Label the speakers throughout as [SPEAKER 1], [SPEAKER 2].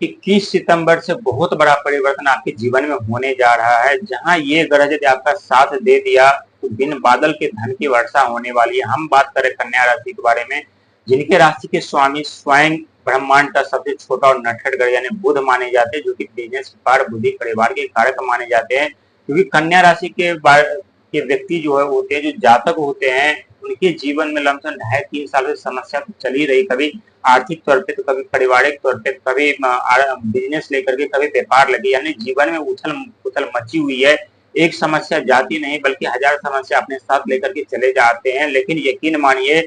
[SPEAKER 1] 21 सितंबर से बहुत बड़ा परिवर्तन आपके जीवन में होने जा रहा है। जहां ये ग्रह यदि आपका साथ दे दिया तो बिन बादल के धन की वर्षा होने वाली है। हम बात करें कन्या राशि के बारे में, जिनके राशि के स्वामी स्वयं ब्रह्मांड का सबसे छोटा और नटखट ग्रह यानी बुध माने जाते हैं, जो कि बिजनेस, व्यापार, बुद्धि, परिवार के कारक माने जाते हैं। क्योंकि कन्या राशि के व्यक्ति जो है होते हैं, जो जातक होते हैं, उनके जीवन में लमसम 2.5-3 साल से समस्या तो चल ही रही, कभी आर्थिक तौर पे तो कभी पारिवारिक तौर पे, कभी बिजनेस लेकर के, कभी व्यापार लगे, यानी जीवन में उथल पुथल मची हुई है। एक समस्या जाती नहीं बल्कि 1000 समस्या अपने साथ लेकर के चले जाते हैं। लेकिन यकीन मानिए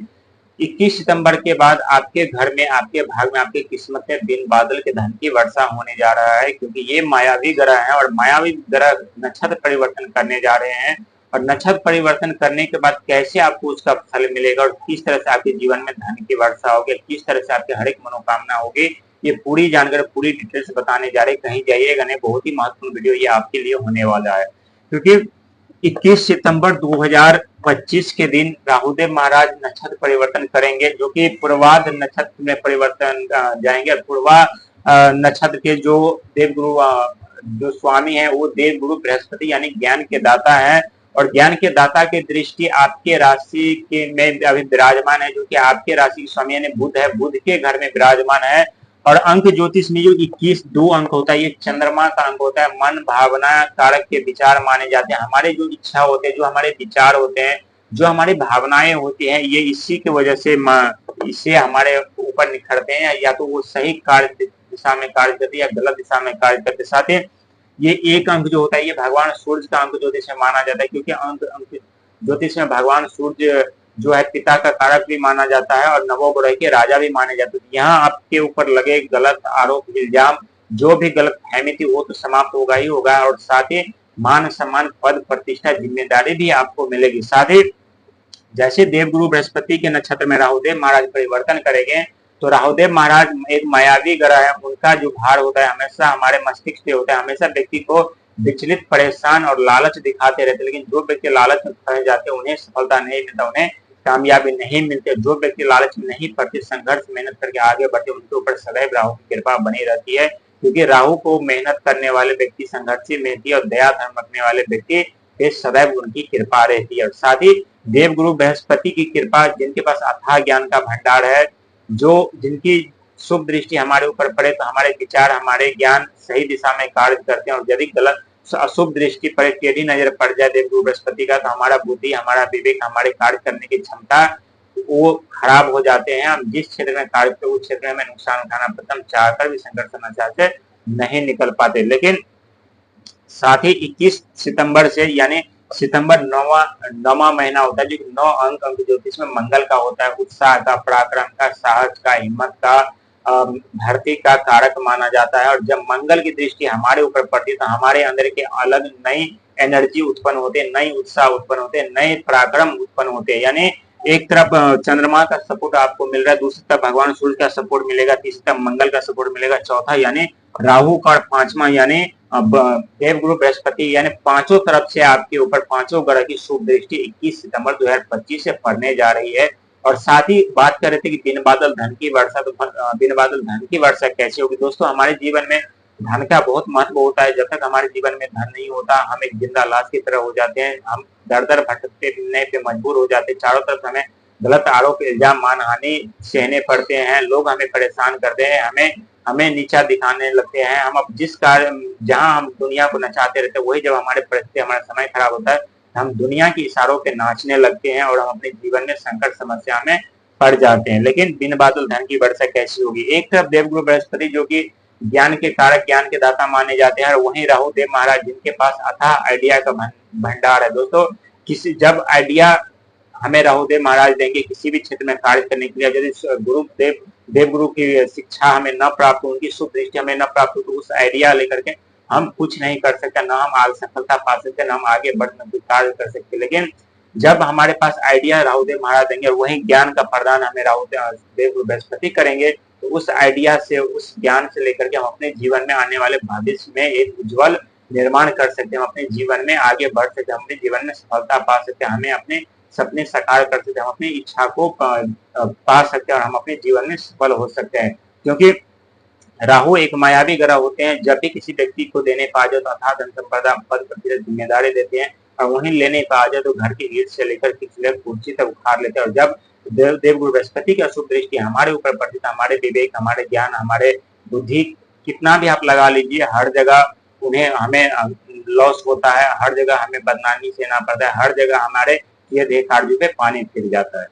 [SPEAKER 1] 21 सितंबर के बाद आपके घर में, आपके भाग में, आपकी किस्मत में बिन बादल के धन की वर्षा होने जा रहा है। क्योंकि ये मायावी ग्रह है और मायावी ग्रह नक्षत्र परिवर्तन करने जा रहे हैं। और नक्षत्र परिवर्तन करने के बाद कैसे आपको उसका फल मिलेगा और किस तरह से आपके जीवन में धन की वर्षा होगी, किस तरह से आपके हर एक मनोकामना होगी, ये पूरी जानकारी, पूरी डिटेल से बताने जा रहे हैं। कहीं जाइएगा नहीं, बहुत ही महत्वपूर्ण वीडियो ये आपके लिए होने वाला है। क्योंकि 21 सितंबर 2025 के दिन राहुदेव महाराज नक्षत्र परिवर्तन करेंगे, जो कि पूर्वाध नक्षत्र में परिवर्तन जाएंगे। पूर्वा नक्षत्र के जो देवगुरु, जो स्वामी है, वो देवगुरु बृहस्पति यानी ज्ञान के दाता है। और ज्ञान के दाता की दृष्टि आपके राशि के में अभी विराजमान है, जो कि आपके राशि के स्वामी यानी बुध है, बुध के घर में विराजमान है। और अंक ज्योतिष में जो 21 2 अंक होता है, ये चंद्रमा का अंक होता है। मन भावना कारक के विचार माने जाते हैं। हमारे जो इच्छा होते हैं, जो हमारे विचार होते हैं, जो हमारी भावनाएं होती हैं, ये इसी की वजह से इससे हमारे ऊपर निखरते हैं। या तो वो सही कार्य दिशा में कार्य करते या गलत दिशा में कार्य करते। साथ ही ये एक अंक जो होता है, ये भगवान सूर्य का अंक ज्योतिष में माना जाता है। क्योंकि अंक ज्योतिष में भगवान सूर्य जो है पिता का कारक भी माना जाता है और नवोग्रह के राजा भी माने जाते हैं। यहाँ आपके ऊपर लगे गलत आरोप, इल्जाम, जो भी गलत फहमी थी, वो तो समाप्त होगा ही होगा। और साथ ही मान सम्मान, पद प्रतिष्ठा, जिम्मेदारी भी आपको मिलेगी। साथ ही जैसे देवगुरु बृहस्पति के नक्षत्र में राहुदेव महाराज परिवर्तन करेंगे, तो राहुदेव महाराज एक मायावी ग्रह है। उनका जो भार होता है हमेशा हमारे मस्तिष्क पे होता है। हमेशा व्यक्ति को विचलित, परेशान और लालच दिखाते रहते। लेकिन जो व्यक्ति लालच में फंस जाते हैं, उन्हें सफलता नहीं मिलता, उन्हें कामयाबी नहीं मिलती। जो व्यक्ति लालच में नहीं पड़ते, संघर्ष मेहनत करके आगे बढ़ते, उनके ऊपर सदैव राहु की कृपा बनी रहती है। क्योंकि राहु को मेहनत करने वाले व्यक्ति, संघर्षी व्यक्ति और दया धर्म रखने वाले व्यक्ति पे सदैव उनकी कृपा रहती है। और साथ ही देवगुरु बृहस्पति की कृपा, जिनके पास अथाह ज्ञान का भंडार है, जो जिनकी शुभ दृष्टि हमारे ऊपर पड़े तो हमारे विचार, हमारे ज्ञान सही दिशा में कार्य करते हैं। और यदि गलत अशुभ दृष्टि पड़े, टेढ़ी नजर पड़ जाए देवगुरु बृहस्पति का, तो हमारा बुद्धि, हमारा विवेक, हमारे कार्य करने की क्षमता वो खराब हो जाते हैं। हम जिस क्षेत्र में कार्य करते उस क्षेत्र में नुकसान उठाना पड़ता, हम चाहकर भी संघर्ष समस्या से नहीं निकल पाते। लेकिन साथ ही 21 सितंबर से यानी सितंबर नौवा महीना होता है, जो 9 अंक ज्योतिष में मंगल का होता है। उत्साह का, पराक्रम का, साहस का, हिम्मत का, धरती का कारक माना जाता है। और जब मंगल की दृष्टि हमारे ऊपर पड़ती है तो हमारे अंदर के अलग नई एनर्जी उत्पन्न होते हैं, नई उत्साह उत्पन्न होते हैं, नए पराक्रम उत्पन्न होते हैं। यानी एक तरफ चंद्रमा का सपोर्ट आपको मिल रहा है, दूसरी तरफ भगवान सूर्य का सपोर्ट मिलेगा, तीसरी तरफ मंगल का सपोर्ट मिलेगा, चौथा यानी राहु का, और पांचवा यानी देवगुरु बृहस्पति, यानी पांचों तरफ से आपके ऊपर पांचों ग्रह की शुभ दृष्टि 21 सितंबर 2025 से पड़ने जा रही है। और साथ ही बात कर रहे थे कि बिन बादल धन की वर्षा, तो बिन बादल धन की वर्षा कैसे होगी। दोस्तों, हमारे जीवन में धन का बहुत महत्व होता है। जब तक हमारे जीवन में धन नहीं होता, हम एक जिंदा लाश की तरह हो जाते हैं। हम दर दर भटकते फिरने पे मजबूर हो जाते हैं। चारों तरफ हमें गलत आरोप, इल्जाम, मानहानि सहने पड़ते हैं। लोग हमें परेशान करते हैं, हमें नीचा दिखाने लगते हैं। हम अब जिस कार्य, जहां हम दुनिया को नचाते रहते हैं, वही जब हमारे परिस्थिति, हमारा समय खराब होता है, हम दुनिया के इशारों पे नाचने लगते हैं और हम अपने जीवन में संकट समस्या में पड़ जाते हैं। लेकिन बिन बादल धन की वर्षा कैसी होगी। एक तरफ देवगुरु बृहस्पति जो कि ज्ञान के कारक, ज्ञान के दाता माने जाते हैं, और वहीं राहुदेव महाराज जिनके पास अथाह आइडिया का भंडार है। दोस्तों, किसी जब आइडिया हमें राहुदेव महाराज देंगे किसी भी क्षेत्र में कार्य करने के लिए, यदि देवगुरु की शिक्षा हमें न प्राप्त हो, उनकी शुभ दृष्टि हमें न प्राप्त हो, तो उस आइडिया लेकर के हम कुछ नहीं कर सकते, ना हम आगे सफलता पा सकते, ना हम आगे बढ़ सकते, कार्य कर सकते। लेकिन जब हमारे पास आइडिया राहुदेव महाराज देंगे, वही ज्ञान का प्रदान हमें राहुदेव बृहस्पति करेंगे, तो उस आइडिया से, उस ज्ञान से लेकर के हम अपने जीवन में आने वाले भविष्य में एक उज्जवल निर्माण कर सकते हैं। हम अपने जीवन में आगे बढ़ सकते हैं, अपने जीवन में सफलता पा सकते हैं, हमें अपने सपने साकार कर सकते हैं, हम अपनी इच्छा को पा सकते हैं और हम अपने जीवन में सफल हो सकते हैं। क्योंकि राहु एक मायावी ग्रह होते हैं, जब भी किसी व्यक्ति को देने पा जाए तो अथाह धन संपदा पद प्रतिष्ठा जिम्मेदारी देते हैं, और वहीं लेने पा जाए तो घर की ईंट से लेकर किसी कुर्सी तक उखाड़ लेते हैं। और जब देवगुरु बृहस्पति की अशुभ दृष्टि हमारे ऊपर पड़ती है, हमारे विवेक, हमारे ज्ञान, हमारे बुद्धि कितना भी आप लगा लीजिए, हर जगह उन्हें हमें लॉस होता है, हर जगह हमें बदनामी सहना पड़ता है, हर जगह हमारे ये कार्यों पे पानी फिर जाता है।